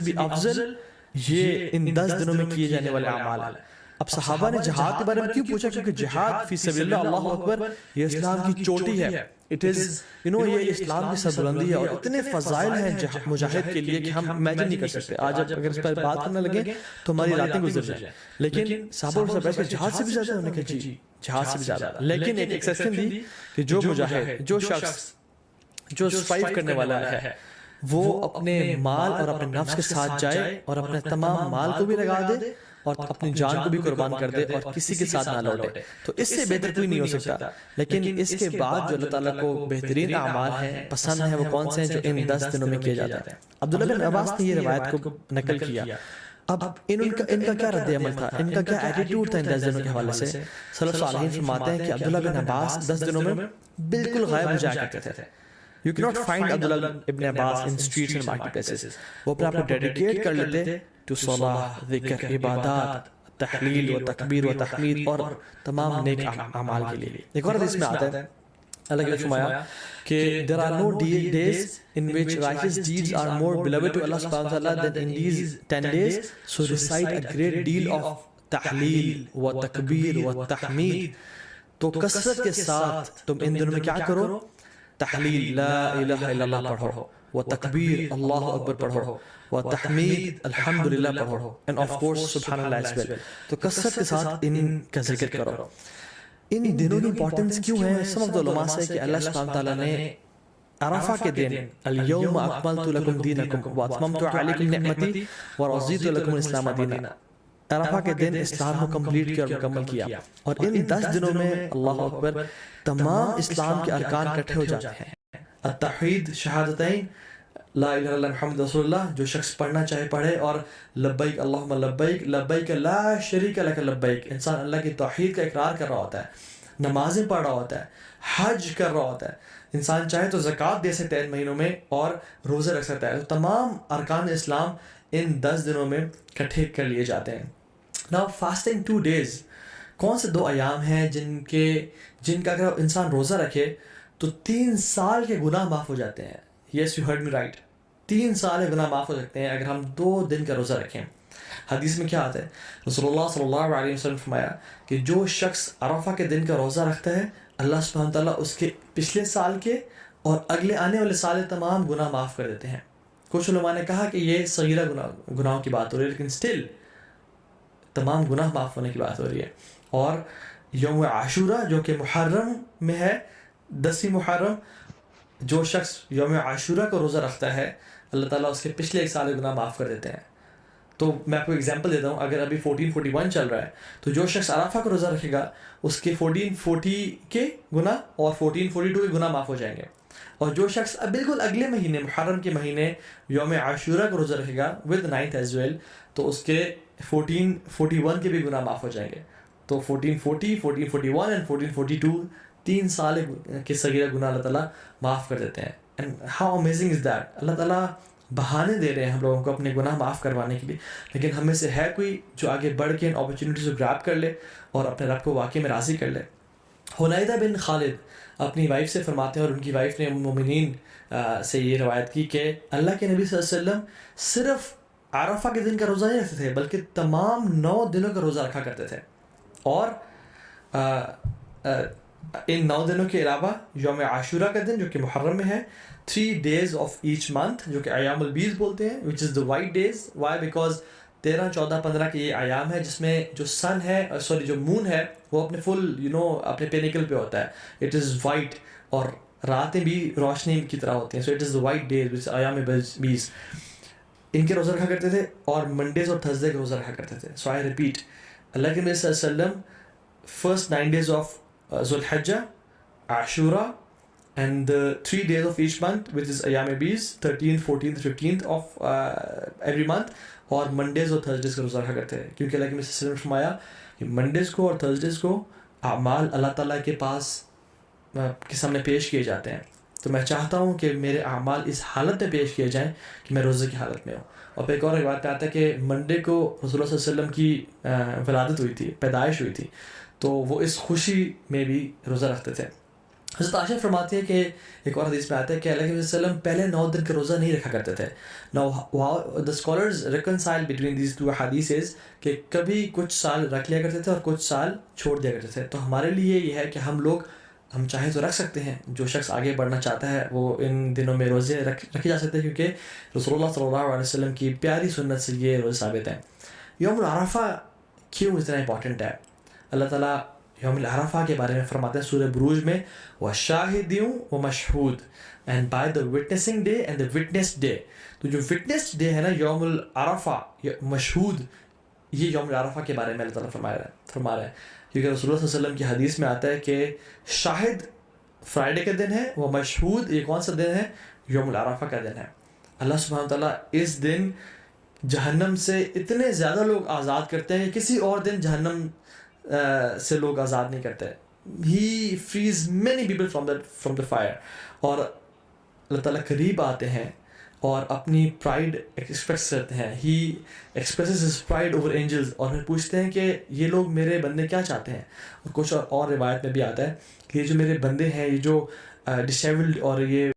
بھی افضل یہ ان 10 دنوں میں کیے جانے والے اعمال ہیں۔ اب صحابہ نے جہاد کے بارے میں کیوں پوچھا؟ کیونکہ جہاد فی سبیل اللہ، اللہ اکبر، یہ اسلام کی چوٹی ہے، اٹ از یہ اسلام کی سربلندی ہے، اور اتنے فضائل ہیں مجاہد کے لیے کہ ہم امیجن نہیں کر سکتے۔ آج اگر اس پر بات کرنے لگیں تو ہماری راتیں گزر جائیں، لیکن صحابہ سے بیٹھ کے جہاد سے بھی زیادہ انہوں نے کہا جی جہاد سے بھی زیادہ، لیکن ایک ایکسیپشن دی کہ جو مجاہد، جو شخص جو سروائیو کرنے والا ہے، وہ اپنے مال اور اپنے نفس کے ساتھ جائے اور اپنے تمام مال کو بھی لگا دے اور اپنی جان کو بھی قربان کر دے اور کسی کے ساتھ نہ لوٹے، تو اس سے بہتر کوئی نہیں ہو سکتا۔ لیکن اس کے بعد جو اللہ تعالیٰ کو بہترین اعمال ہیں، پسند ہیں، وہ کون سے ہیں؟ جو ان 10 دنوں میں کیے جاتے ہیں۔ عبداللہ بن عباس نے یہ روایت کو نقل کیا۔ اب ان کا کیا رد عمل تھا، ان کا کیا ایٹیٹیوڈ تھا ان 10 دنوں کے حوالے سے؟ سلف صالحین فرماتے ہیں کہ عبداللہ بن عباس 10 دنوں میں بالکل غائب ہو جایا کرتے تھے۔ You cannot find Abdullah ibn Abbas in streets and marketplaces. وہ اپنے آپ کو ڈیڈیکیٹ کر لیتے تو صلاح، ذکر، عبادات، تحلیل و تکبیر و تحمید اور تمام نیک اعمال کے لیے۔ ایک اور حدیث میں آتا ہے، اللہ کے فرمایا کہ there are no days in which righteous deeds are more beloved to Allah subhanahu wa ta'ala than in these 10 days, so recite a great deal of تحلیل و تکبیر و تحمید۔ تو کثرت کے ساتھ تم ان دنوں میں کیا کرو؟ تحلیل لا الہ الا اللہ پڑھو، و تکبیر اللہ اکبر پڑھو، و تحمید الحمدللہ پڑھو، and of course سبحان اللہ as well۔ تو کثرت کے ساتھ ان کا ذکر کرو۔ ان دنوں کی امپورٹنس کیوں ہے؟ سم آف دی علماء سے کہ اللہ سبحانہ تعالیٰ نے عرفہ کے دن الیوم اکملت لکم دینکم واتممت علیکم نعمتی ورضیت لکم الاسلام دینا، عرفہ کے دن اسلام کو کمپلیٹ کیا اور مکمل کیا، اور ان 10 دنوں میں اللہ اکبر تمام اسلام کے ارکان اکٹھے ہو جاتے ہیں۔ التوحید، شہادتین، لا الہ الا اللہ محمد رسول اللہ، جو شخص پڑھنا چاہے پڑھے، اور لبیک اللہم لبیک لبیک لا شریک لک لبیک، انسان اللہ کی توحید کا اقرار کر رہا ہوتا ہے، نمازیں پڑھ رہا ہوتا ہے، حج کر رہا ہوتا ہے، انسان چاہے تو زکوٰۃ دے سکتا ہے ان مہینوں میں اور روزے رکھ سکتا ہے۔ تمام ارکان اسلام ان 10 دنوں میں اکٹھے کر لیے جاتے ہیں۔ Now fasting 2 days، کون سے 2 ایام ہیں جن کا اگر انسان روزہ رکھے تو 3 سال کے گناہ معاف ہو جاتے ہیں۔ Yes, you heard me right، 3 سال کے گناہ معاف ہو سکتے ہیں اگر ہم 2 دن کا روزہ رکھیں۔ حدیث میں کیا آتا ہے؟ رسول اللہ صلی اللہ علیہ وسلم فرمایا کہ جو شخص عرفہ کے دن کا روزہ رکھتا ہے، اللہ سبحانہ تعالیٰ اس کے پچھلے سال کے اور اگلے آنے والے سال کے تمام گناہ معاف کر دیتے ہیں۔ کچھ علماء نے کہا کہ یہ صغیرہ گناہوں کی بات ہو رہی ہے، لیکن سٹل تمام گناہ معاف ہونے کی بات ہو رہی ہے۔ اور یوم عاشورہ جو کہ محرم میں ہے، 10 محرم، جو شخص یوم عاشورہ کو روزہ رکھتا ہے اللہ تعالیٰ اس کے پچھلے 1 سال کے گناہ معاف کر دیتے ہیں۔ تو میں آپ کو ایگزامپل دیتا ہوں، اگر ابھی 1441 چل رہا ہے تو جو شخص عرفہ کو روزہ رکھے گا اس کے 1440 کے گناہ اور 1442 کے گناہ معاف ہو جائیں گے، اور جو شخص بالکل اگلے مہینے محرم کے مہینے یوم عاشورہ کو روزہ رکھے گا ود 9th ایز ویل، تو اس کے 1441 کے بھی گناہ معاف ہو جائیں گے۔ تو 1440، 1441 and 1442 3 سال کے صغیرہ گناہ اللہ تعالیٰ معاف کر دیتے ہیں۔ And how amazing is that! اللہ تعالیٰ بہانے دے رہے ہیں ہم لوگوں کو اپنے گناہ معاف کروانے کے لیے، لیکن ہم میں سے ہے کوئی جو آگے بڑھ کے ان اپرچونیٹیز کو گراب کر لے اور اپنے رب کو واقعی میں راضی کر لے؟ حنیدہ بن خالد اپنی وائف سے فرماتے ہیں، اور ان کی وائف نے ام المومنین سے یہ روایت کی کہ اللہ کے نبی صلی اللہ علیہ وسلم صرف عرفہ کے دن کا روزہ نہیں رکھتے تھے بلکہ تمام 9 دنوں کا روزہ رکھا کرتے تھے، اور ان 9 دنوں کے علاوہ یوم عاشورہ کا دن جو کہ محرم میں ہے، 3 days of each month جو کہ ایام البیض بولتے ہیں، which is the white days. Why? Because 13، 14، 15 کے یہ ایام ہے جس میں جو سن ہے جو مون ہے وہ اپنے فل اپنے پینیکل پہ ہوتا ہے، اٹ از وائٹ، اور راتیں بھی روشنی کی طرح ہوتی ہیں، so it is the white days which ایام بیض۔ ان کے روزہ رکھا کرتے تھے، اور منڈیز اور تھرسڈے کے روزہ رکھا کرتے تھے۔ سو آئی ریپیٹ، اللہ کے نبی صلی اللہ علیہ وسلم فرسٹ 9 days of ذو الحجہ، عاشورہ، and the 3 days of each month which is ایام بیض 13th 14th 15th of every month، اور منڈیز اور تھرسڈیز کا روزہ رکھا کرتے ہیں، کیونکہ اللہ کے نبی صلی اللہ علیہ وسلم نے فرمایا کہ منڈیز کو اور تھرسڈیز کو اعمال اللہ تعالیٰ کے پاس کے سامنے پیش کیے جاتے ہیں، تو میں چاہتا ہوں کہ میرے اعمال اس حالت میں پیش کیے جائیں کہ میں روزے کی حالت میں ہوں۔ اور پھر ایک اور روایت پہ آتا ہے کہ منڈے کو رسول اللہ صلی اللہ علیہ وسلم کی ولادت ہوئی تھی، پیدائش ہوئی تھی، تو وہ اس خوشی میں بھی روزہ رکھتے تھے۔ حضرت عائشہ فرماتی ہے کہ ایک اور حدیث میں آتا ہے کہ اللہ کے نبی صلی اللہ علیہ وسلم پہلے 9 دن کا روزہ نہیں رکھا کرتے تھے. Now the scholars reconcile between these two hadiths کہ کبھی کچھ سال رکھ لیا کرتے تھے اور کچھ سال چھوڑ دیا کرتے تھے. تو ہمارے لیے یہ ہے کہ ہم چاہیں تو رکھ سکتے ہیں. جو شخص آگے بڑھنا چاہتا ہے وہ ان دنوں میں روزے رکھے جا سکتے ہیں کیونکہ رسول اللہ صلی اللہ علیہ وسلم کی پیاری سنت سے یہ روزے ثابت ہیں. یوم العرفہ کیوں اتنا امپورٹنٹ ہے؟ اللہ تعالیٰ یوم العرفہ کے بارے میں فرماتے ہیں سورہ بروج میں وَشَاهِدٍ وَمَشْهُودٍ and by the witnessing day and the witness day. تو جو witness day ہے نا یوم العرفہ مشہود، یہ یوم العرفہ کے بارے میں اللہ تعالیٰ فرما رہا ہے کیونکہ رسول اللہ صلی اللہ علیہ وسلم کی حدیث میں آتا ہے کہ شاہد فرائیڈے کا دن ہے، وہ مشہود یہ کون سا دن ہے؟ یوم العرفہ کا دن ہے. اللہ سبحانہ وتعالیٰ اس دن جہنم سے اتنے زیادہ لوگ آزاد کرتے ہیں کہ کسی اور دن جہنم سے لوگ آزاد نہیں کرتے. He frees many people from the fire. اور اللہ تعالیٰ قریب آتے ہیں اور اپنی پرائڈ ایکسپریس کرتے ہیں. He expresses his pride over angels اور پھر پوچھتے ہیں کہ یہ لوگ میرے بندے کیا چاہتے ہیں. اور کچھ اور روایت میں بھی آتا ہے کہ یہ جو میرے بندے ہیں، یہ جو ڈسیبلڈ اور یہ